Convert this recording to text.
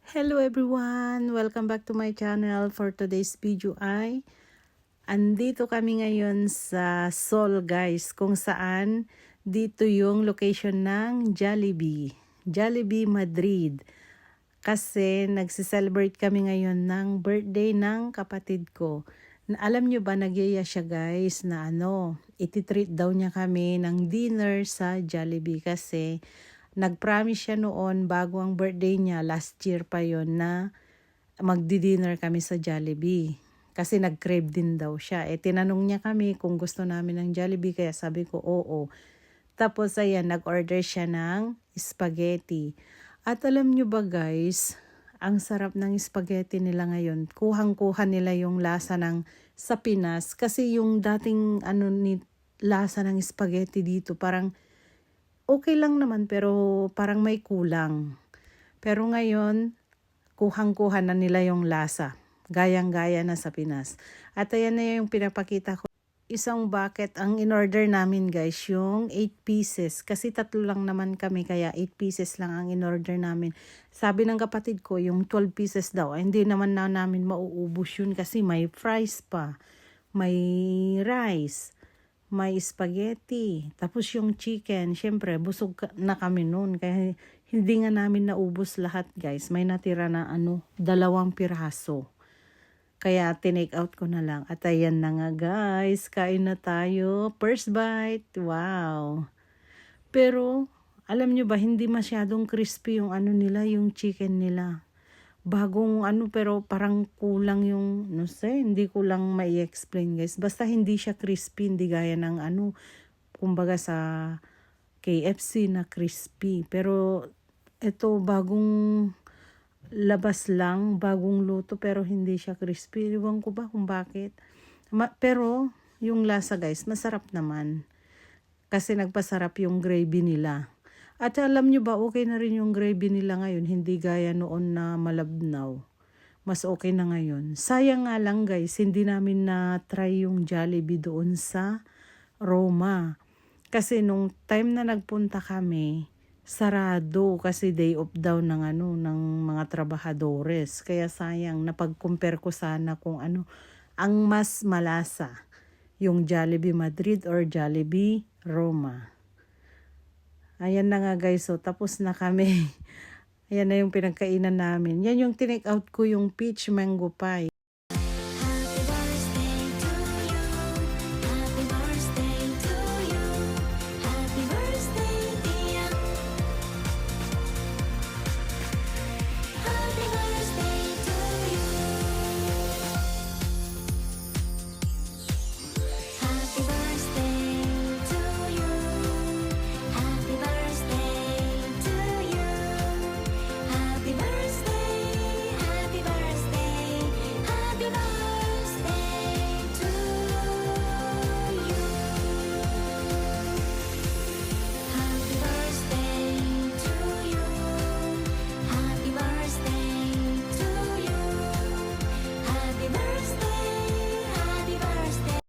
Hello everyone! Welcome back to my channel. For today's video ay andito kami ngayon sa Seoul guys, kung saan dito yung location ng Jollibee. Jollibee Madrid. Kasi nagsiselebrate kami ngayon ng birthday ng kapatid ko. Alam nyo ba, nagyaya siya guys na ititreat daw niya kami ng dinner sa Jollibee kasi nag-promise siya noon bago ang birthday niya, last year pa yon, na magdi-dinner kami sa Jollibee. Kasi nag-crave din daw siya. Tinanong niya kami kung gusto namin ng Jollibee, kaya sabi ko oo. Tapos ayan, nag-order siya ng spaghetti. At alam nyo ba guys, ang sarap ng spaghetti nila ngayon. Kuhang-kuha nila yung lasa ng sa Pinas. Kasi yung dating lasa ng spaghetti dito, parang okay lang naman pero parang may kulang. Pero ngayon, kuhang-kuha na nila yung lasa. Gayang-gaya na sa Pinas. At ayan na yung pinapakita ko. Isang bucket ang in-order namin guys, yung 8 pieces. Kasi 3 lang naman kami, kaya 8 pieces lang ang in-order namin. Sabi ng kapatid ko, yung 12 pieces daw. Hindi naman na namin mauubos yun kasi may fries pa. May rice. May spaghetti, tapos yung chicken, syempre busog na kami noon kaya hindi nga namin naubos lahat guys. May natira na 2 piraso. Kaya tinake out ko na lang. At ayan na nga guys, kain na tayo. First bite, wow. Pero alam nyo ba, hindi masyadong crispy yung nila, yung chicken nila. Bagong pero parang kulang yung, hindi ko lang mai-explain guys. Basta hindi siya crispy, hindi gaya ng kumbaga sa KFC na crispy. Pero ito bagong labas lang, bagong luto pero hindi siya crispy. Iwan ko ba kung bakit. Pero yung lasa guys, masarap naman. Kasi nagpasarap yung gravy nila. At alam nyo ba, okay na rin yung gravy nila ngayon. Hindi gaya noon na malabnaw. Mas okay na ngayon. Sayang nga lang guys, hindi namin na-try yung Jollibee doon sa Roma. Kasi nung time na nagpunta kami, sarado kasi day off daw ng ng mga trabahadores. Kaya sayang, napag-compare ko sana kung ang mas malasa. Yung Jollibee Madrid or Jollibee Roma. Ayan na nga guys, so tapos na kami. Ayan na yung pinagkainan namin. Yan yung tinake out ko, yung peach mango pie.